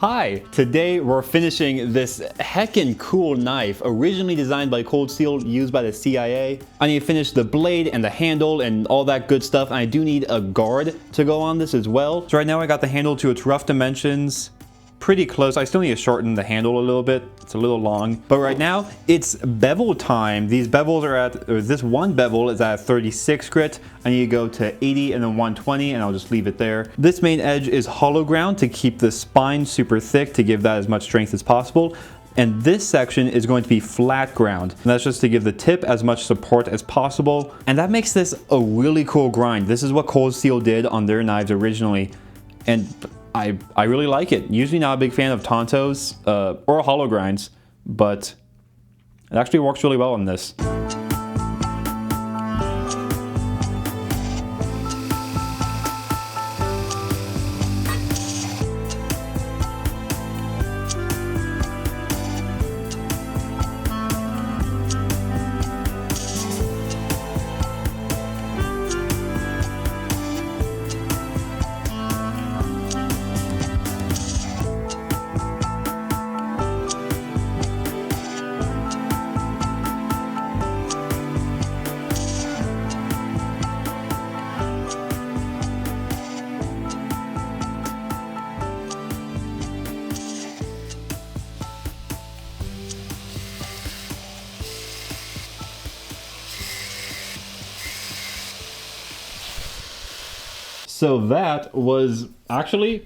Hi! Today we're finishing this heckin' cool knife, originally designed by Cold Steel, used by the CIA. I need to finish the blade and the handle and all that good stuff, and I do need a guard to go on this as well. So right now I got the handle to its rough dimensions. Pretty close. I still need to shorten the handle a little bit. It's a little long. But right now, it's bevel time. These bevels are at, or this one bevel is at 36 grit. I need to go to 80 and then 120, and I'll just leave it there. This main edge is hollow ground to keep the spine super thick, to give that as much strength as possible. And this section is going to be flat ground. And that's just to give the tip as much support as possible. And that makes this a really cool grind. This is what Cold Steel did on their knives originally. And I really like it. Usually not a big fan of Tontos or hollow grinds, but it actually works really well on this. So that was actually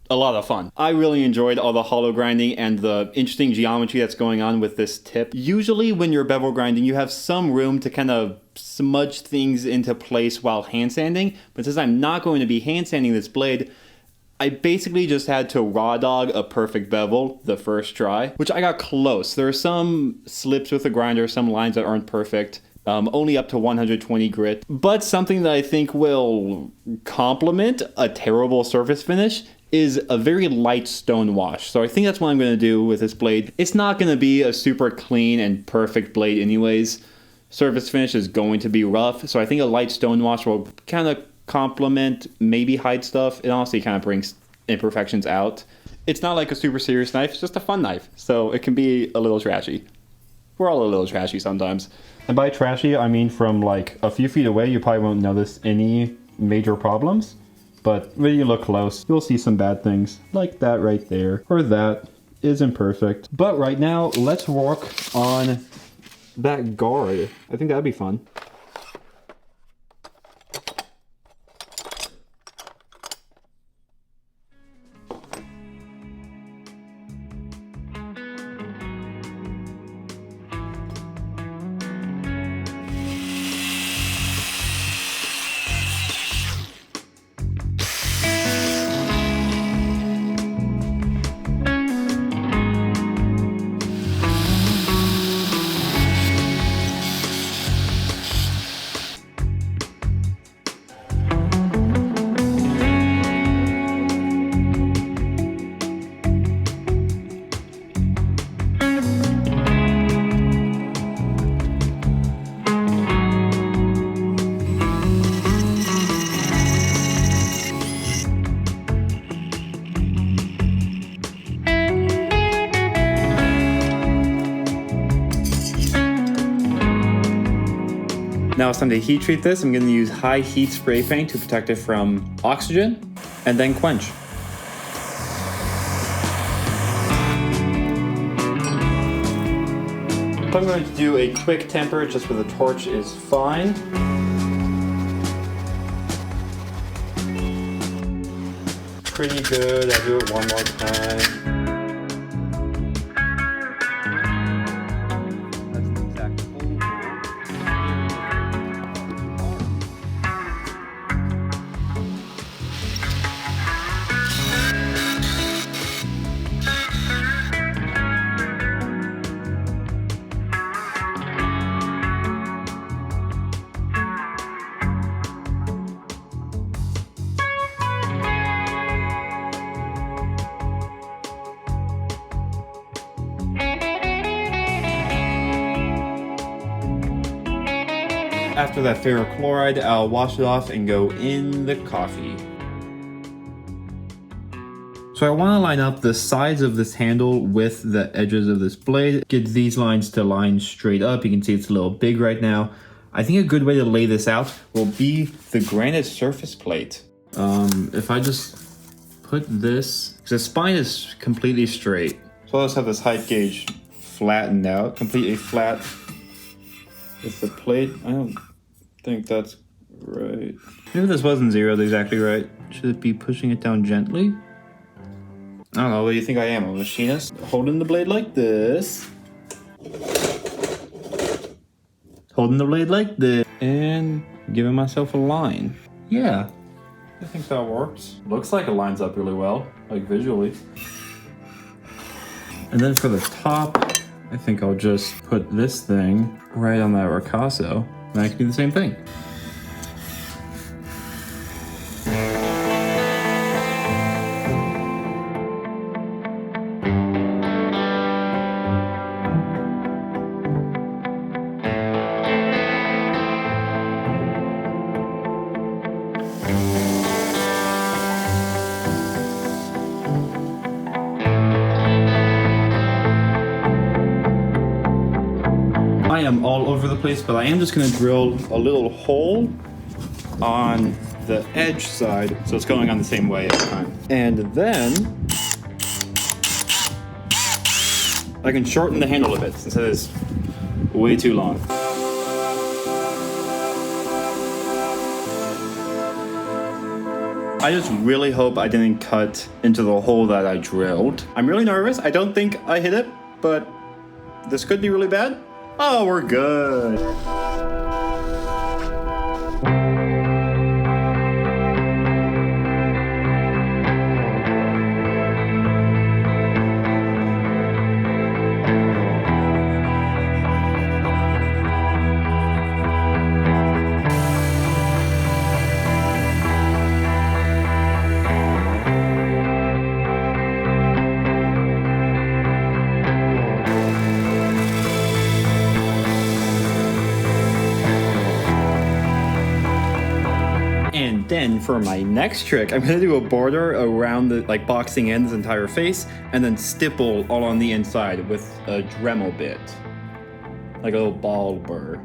a lot of fun. I really enjoyed all the hollow grinding and the interesting geometry that's going on with this tip. Usually when you're bevel grinding, you have some room to kind of smudge things into place while hand sanding, but since I'm not going to be hand sanding this blade, I basically just had to raw dog a perfect bevel the first try, which I got close. There are some slips with the grinder, some lines that aren't perfect. Only up to 120 grit, but something that I think will complement a terrible surface finish is a very light stone wash. So I think that's what I'm going to do with this blade. It's not going to be a super clean and perfect blade anyways. Surface finish is going to be rough, so I think a light stone wash will kind of complement, maybe hide stuff. It honestly kind of brings imperfections out. It's not like a super serious knife, it's just a fun knife, so it can be a little trashy. We're all a little trashy sometimes. And by trashy, I mean from like a few feet away, you probably won't notice any major problems. But when you look close, you'll see some bad things, like that right there, or that is imperfect. But right now, let's work on that guard. I think that'd be fun. Now it's time to heat treat this. I'm going to use high heat spray paint to protect it from oxygen, and then quench. So I'm going to do a quick temper just with a torch is fine. Pretty good. I'll do it one more time. After that ferrochloride, I'll wash it off and go in the coffee. So I want to line up the sides of this handle with the edges of this blade. Get these lines to line straight up. You can see it's a little big right now. I think a good way to lay this out will be the granite surface plate. If I just put this, because the spine is completely straight. So I'll just have this height gauge flattened out, completely flat with the plate. I don't think that's right. Maybe this wasn't zeroed exactly right. Should it be pushing it down gently? I don't know, what do you think I am? A machinist? Holding the blade like this. Holding the blade like this. And giving myself a line. Yeah, I think that works. Looks like it lines up really well, like visually. And then for the top, I think I'll just put this thing right on that ricasso. And I can do the same thing. I am all over the place, but I am just gonna drill a little hole on the edge side, so it's going on the same way every time. And then I can shorten the handle a bit since it is way too long. I just really hope I didn't cut into the hole that I drilled. I'm really nervous. I don't think I hit it, but this could be really bad. Oh, we're good. And then for my next trick, I'm gonna do a border around the, like, boxing in this entire face, and then stipple all on the inside with a Dremel bit. Like a little ball burr.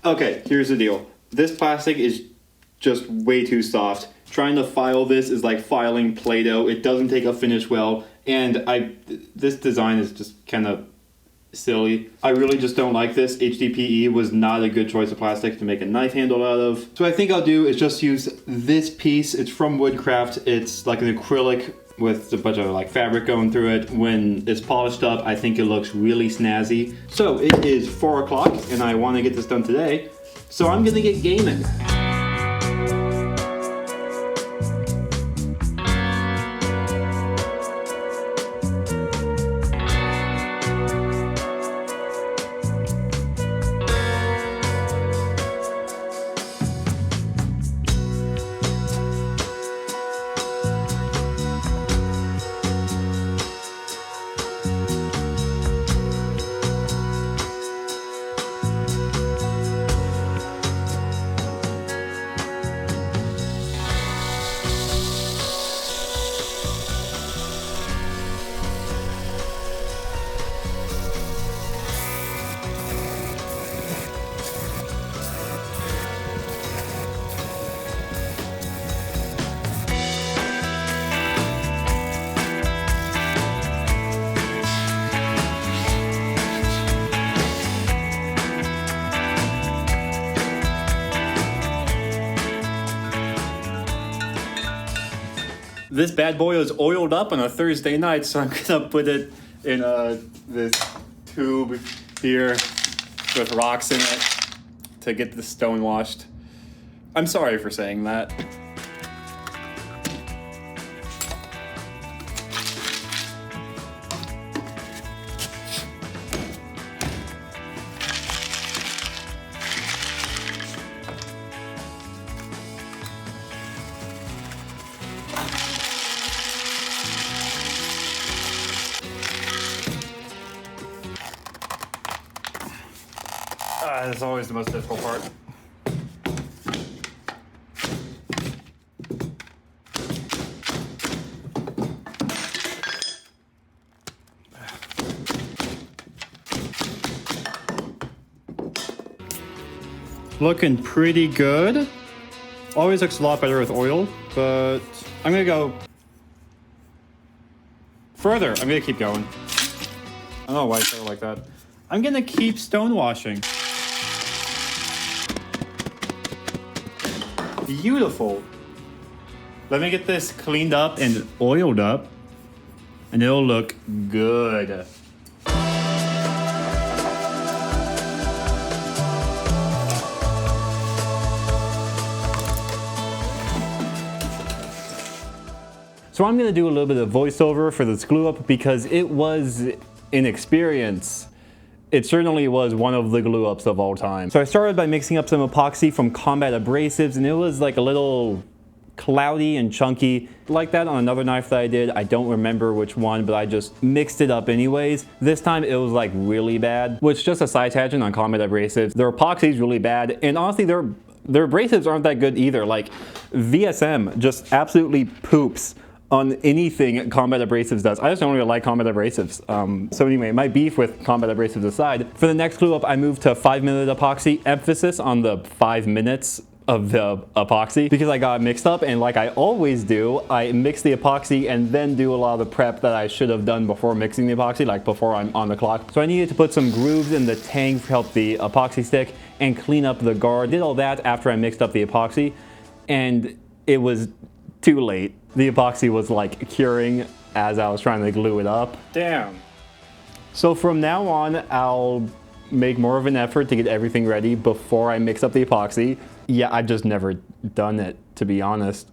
Okay, here's the deal. This plastic is just way too soft. Trying to file this is like filing Play-Doh. It doesn't take a finish well, and this design is just kind of silly. I really just don't like this. HDPE was not a good choice of plastic to make a knife handle out of. So what I think I'll do is just use this piece. It's from Woodcraft. It's like an acrylic with a bunch of like fabric going through it. When it's polished up, I think it looks really snazzy. So it is 4 o'clock and I want to get this done today. So I'm gonna get gaming. This bad boy is oiled up on a Thursday night, so I'm gonna put it in this tube here with rocks in it to get the stone washed. I'm sorry for saying that. That's always the most difficult part. Looking pretty good. Always looks a lot better with oil, but I'm gonna go further. I'm gonna keep going. I don't know why I started like that. I'm gonna keep stonewashing. Beautiful. Let me get this cleaned up and oiled up, and it'll look good. So I'm gonna do a little bit of voiceover for this glue up because it was an experience. It certainly was one of the glue ups of all time. So I started by mixing up some epoxy from Combat Abrasives, and it was like a little cloudy and chunky like that on another knife that I did. I don't remember which one, but I just mixed it up anyways. This time it was like really bad, which just a side tangent on Combat Abrasives. Their epoxy is really bad, and honestly their abrasives aren't that good either. Like VSM just absolutely poops on anything Combat Abrasives does. I just don't really like Combat Abrasives. So anyway, my beef with Combat Abrasives aside, for the next glue up I moved to 5-minute epoxy, emphasis on the 5 minutes of the epoxy because I got mixed up, and like I always do, I mix the epoxy and then do a lot of the prep that I should have done before mixing the epoxy, like before I'm on the clock. So I needed to put some grooves in the tank to help the epoxy stick and clean up the guard. Did all that after I mixed up the epoxy, and it was too late. The epoxy was like curing as I was trying to glue it up. Damn. So from now on, I'll make more of an effort to get everything ready before I mix up the epoxy. Yeah, I've just never done it, to be honest.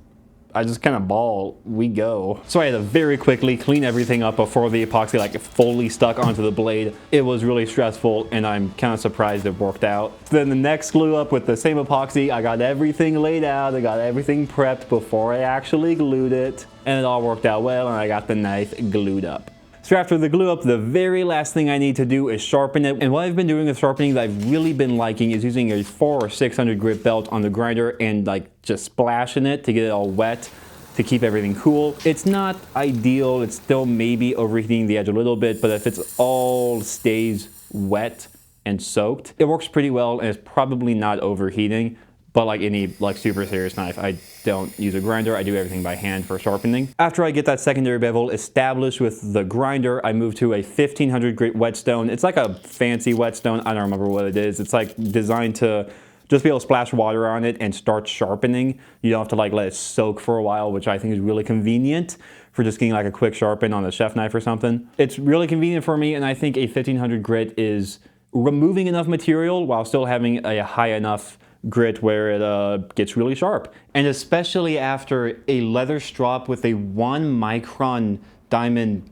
I just kind of ball, we go. So I had to very quickly clean everything up before the epoxy like fully stuck onto the blade. It was really stressful, and I'm kind of surprised it worked out. Then the next glue up with the same epoxy, I got everything laid out, I got everything prepped before I actually glued it, and it all worked out well, and I got the knife glued up. So after the glue up, the very last thing I need to do is sharpen it. And what I've been doing with sharpening that I've really been liking is using a 400 or 600 grit belt on the grinder and like just splashing it to get it all wet to keep everything cool. It's not ideal, it's still maybe overheating the edge a little bit, but if it's all stays wet and soaked, it works pretty well, and it's probably not overheating. But like any like super serious knife, I don't use a grinder. I do everything by hand for sharpening. After I get that secondary bevel established with the grinder, I move to a 1500 grit whetstone. It's like a fancy whetstone. I don't remember what it is. It's like designed to just be able to splash water on it and start sharpening. You don't have to like let it soak for a while, which I think is really convenient for just getting like a quick sharpen on a chef knife or something. It's really convenient for me, and I think a 1500 grit is removing enough material while still having a high enough grit where it gets really sharp. And especially after a leather strop with a 1 micron diamond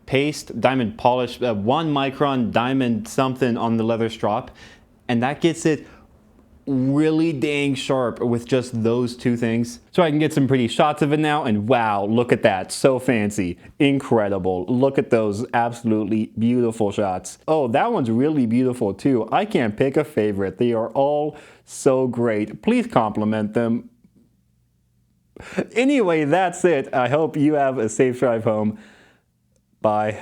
paste, diamond polish, 1 micron diamond something on the leather strop, and that gets it really dang sharp with just those two things. So I can get some pretty shots of it now, and wow, look at that, so fancy, incredible. Look at those absolutely beautiful shots. Oh, that one's really beautiful too. I can't pick a favorite. They are all so great. Please compliment them. Anyway, that's it. I hope you have a safe drive home. Bye.